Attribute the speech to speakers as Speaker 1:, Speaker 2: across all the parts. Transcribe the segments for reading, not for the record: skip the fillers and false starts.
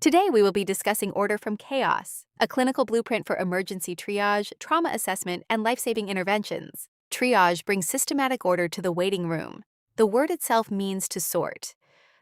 Speaker 1: Today, we will be discussing Order from Chaos, a clinical blueprint for emergency triage, trauma assessment, and life-saving interventions. Triage brings systematic order to the waiting room. The word itself means to sort.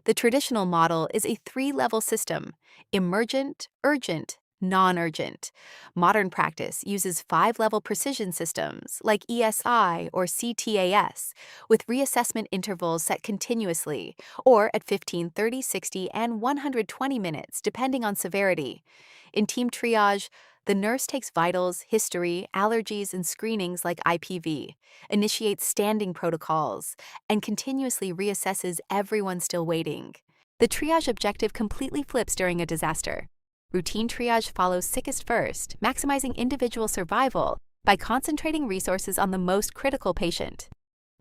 Speaker 1: The traditional model is a three-level system: emergent, urgent, non-urgent. Modern practice uses five-level precision systems like ESI or CTAS, with reassessment intervals set continuously, or at 15, 30, 60, and 120 minutes, depending on severity. In team triage, the nurse takes vitals, history, allergies, and screenings like IPV, initiates standing protocols, and continuously reassesses everyone still waiting. The triage objective completely flips during a disaster. Routine triage follows sickest first, maximizing individual survival by concentrating resources on the most critical patient.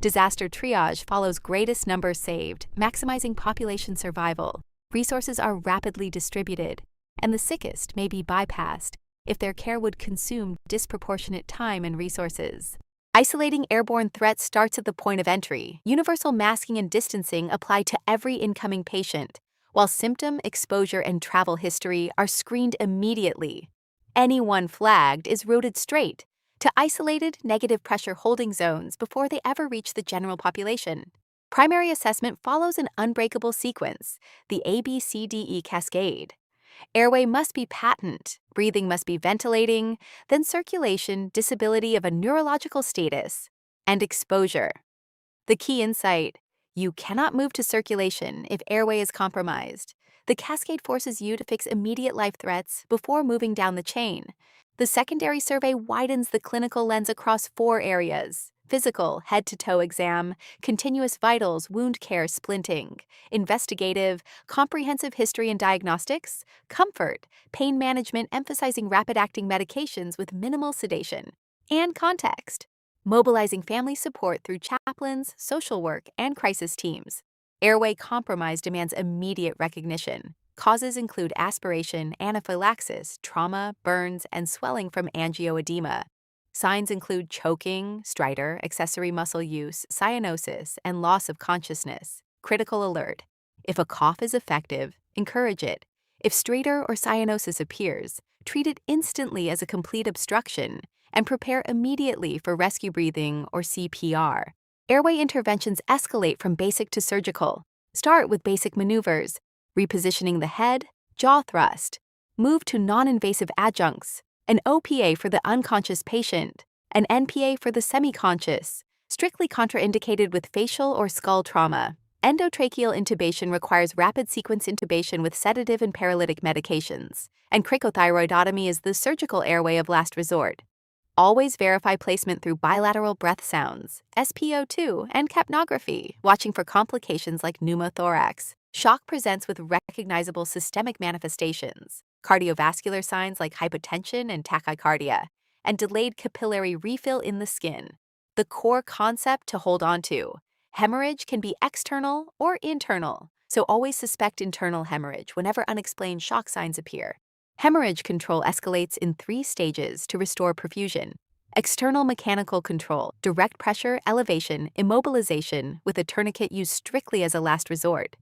Speaker 1: Disaster triage follows greatest number saved, maximizing population survival. Resources are rapidly distributed, and the sickest may be bypassed if their care would consume disproportionate time and resources. Isolating airborne threats starts at the point of entry. Universal masking and distancing apply to every incoming patient, while symptom, exposure, and travel history are screened immediately. Anyone flagged is routed straight to isolated negative pressure holding zones before they ever reach the general population. Primary assessment follows an unbreakable sequence, the ABCDE cascade. Airway must be patent, breathing must be ventilating, then circulation, disability of a neurological status, and exposure. The key insight: you cannot move to circulation if airway is compromised. The cascade forces you to fix immediate life threats before moving down the chain. The secondary survey widens the clinical lens across four areas: physical, head-to-toe exam; continuous vitals, wound care, splinting; investigative, comprehensive history and diagnostics; comfort, pain management emphasizing rapid-acting medications with minimal sedation; and context, mobilizing family support through chaplains, social work, and crisis teams. Airway compromise demands immediate recognition. Causes include aspiration, anaphylaxis, trauma, burns, and swelling from angioedema. Signs include choking, stridor, accessory muscle use, cyanosis, and loss of consciousness. Critical alert: if a cough is effective, encourage it. If stridor or cyanosis appears, treat it instantly as a complete obstruction and prepare immediately for rescue breathing or CPR. Airway interventions escalate from basic to surgical. Start with basic maneuvers: repositioning the head, jaw thrust. Move to non-invasive adjuncts: an OPA for the unconscious patient, an NPA for the semi-conscious, strictly contraindicated with facial or skull trauma. Endotracheal intubation requires rapid sequence intubation with sedative and paralytic medications, and cricothyroidotomy is the surgical airway of last resort. Always verify placement through bilateral breath sounds, SpO2, and capnography, watching for complications like pneumothorax. Shock presents with recognizable systemic manifestations, cardiovascular signs like hypotension and tachycardia, and delayed capillary refill in the skin. The core concept to hold on to: hemorrhage can be external or internal, so always suspect internal hemorrhage whenever unexplained shock signs appear. Hemorrhage control escalates in 3 stages to restore perfusion: external mechanical control, direct pressure, elevation, immobilization with a tourniquet used strictly as a last resort;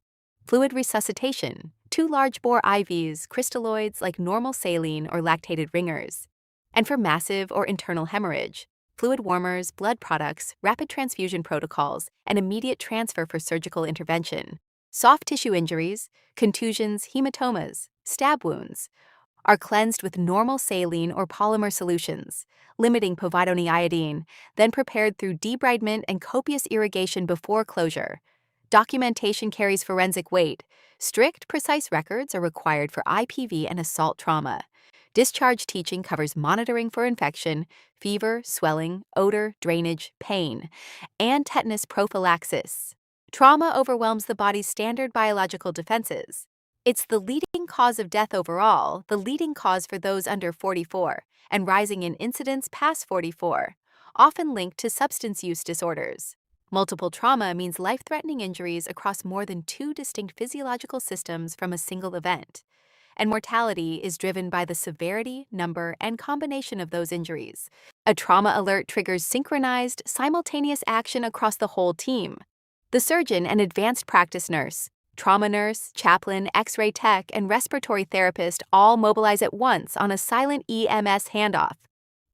Speaker 1: fluid resuscitation, 2 large bore IVs, crystalloids like normal saline or lactated ringers; and for massive or internal hemorrhage, fluid warmers, blood products, rapid transfusion protocols, and immediate transfer for surgical intervention. Soft tissue injuries, contusions, hematomas, stab wounds are cleansed with normal saline or polymer solutions, limiting povidone iodine, then prepared through debridement and copious irrigation before closure. Documentation carries forensic weight. Strict, precise records are required for IPV and assault trauma. Discharge teaching covers monitoring for infection, fever, swelling, odor, drainage, pain, and tetanus prophylaxis. Trauma overwhelms the body's standard biological defenses. It's the leading cause of death overall, the leading cause for those under 44, and rising in incidence past 44, often linked to substance use disorders. Multiple trauma means life-threatening injuries across more than 2 distinct physiological systems from a single event, and mortality is driven by the severity, number, and combination of those injuries. A trauma alert triggers synchronized, simultaneous action across the whole team. The surgeon and advanced practice nurse Trauma nurse, chaplain, X-ray tech, and respiratory therapist all mobilize at once on a silent EMS handoff.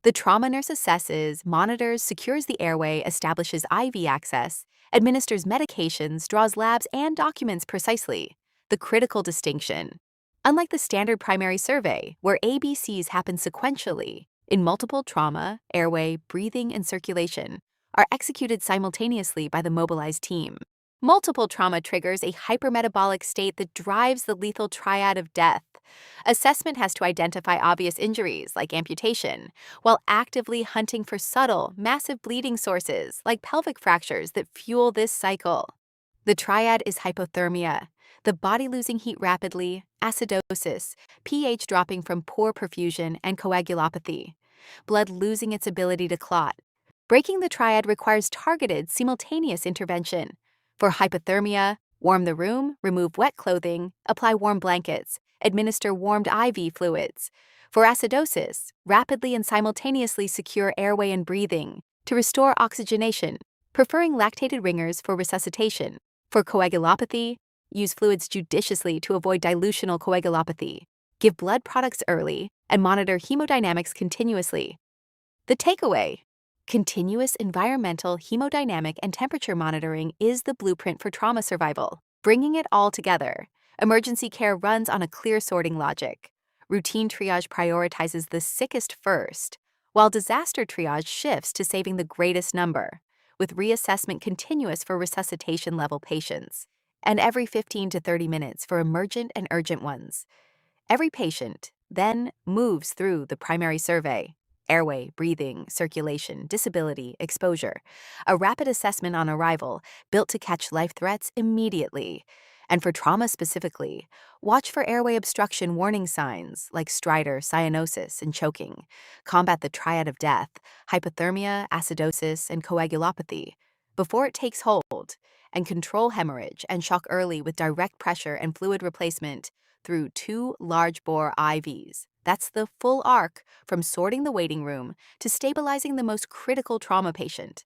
Speaker 1: The trauma nurse assesses, monitors, secures the airway, establishes IV access, administers medications, draws labs, and documents precisely. The critical distinction. Unlike the standard primary survey, where ABCs happen sequentially, in multiple trauma, airway, breathing, and circulation are executed simultaneously by the mobilized team. Multiple trauma triggers a hypermetabolic state that drives the lethal triad of death. Assessment has to identify obvious injuries, like amputation, while actively hunting for subtle, massive bleeding sources, like pelvic fractures that fuel this cycle. The triad is hypothermia, the body losing heat rapidly, acidosis, pH dropping from poor perfusion, and coagulopathy, blood losing its ability to clot. Breaking the triad requires targeted, simultaneous intervention. For hypothermia, warm the room, remove wet clothing, apply warm blankets, administer warmed IV fluids. For acidosis, rapidly and simultaneously secure airway and breathing to restore oxygenation, preferring lactated ringers for resuscitation. For coagulopathy, use fluids judiciously to avoid dilutional coagulopathy. Give blood products early and monitor hemodynamics continuously. The takeaway: continuous environmental, hemodynamic, and temperature monitoring is the blueprint for trauma survival. Bringing it all together, emergency care runs on a clear sorting logic. Routine triage prioritizes the sickest first, while disaster triage shifts to saving the greatest number, with reassessment continuous for resuscitation-level patients, and every 15 to 30 minutes for emergent and urgent ones. Every patient then moves through the primary survey: airway, breathing, circulation, disability, exposure, a rapid assessment on arrival built to catch life threats immediately. And for trauma specifically, watch for airway obstruction warning signs like stridor, cyanosis, and choking. Combat the triad of death: hypothermia, acidosis, and coagulopathy before it takes hold, and control hemorrhage and shock early with direct pressure and fluid replacement through 2 large-bore IVs. That's the full arc, from sorting the waiting room to stabilizing the most critical trauma patient.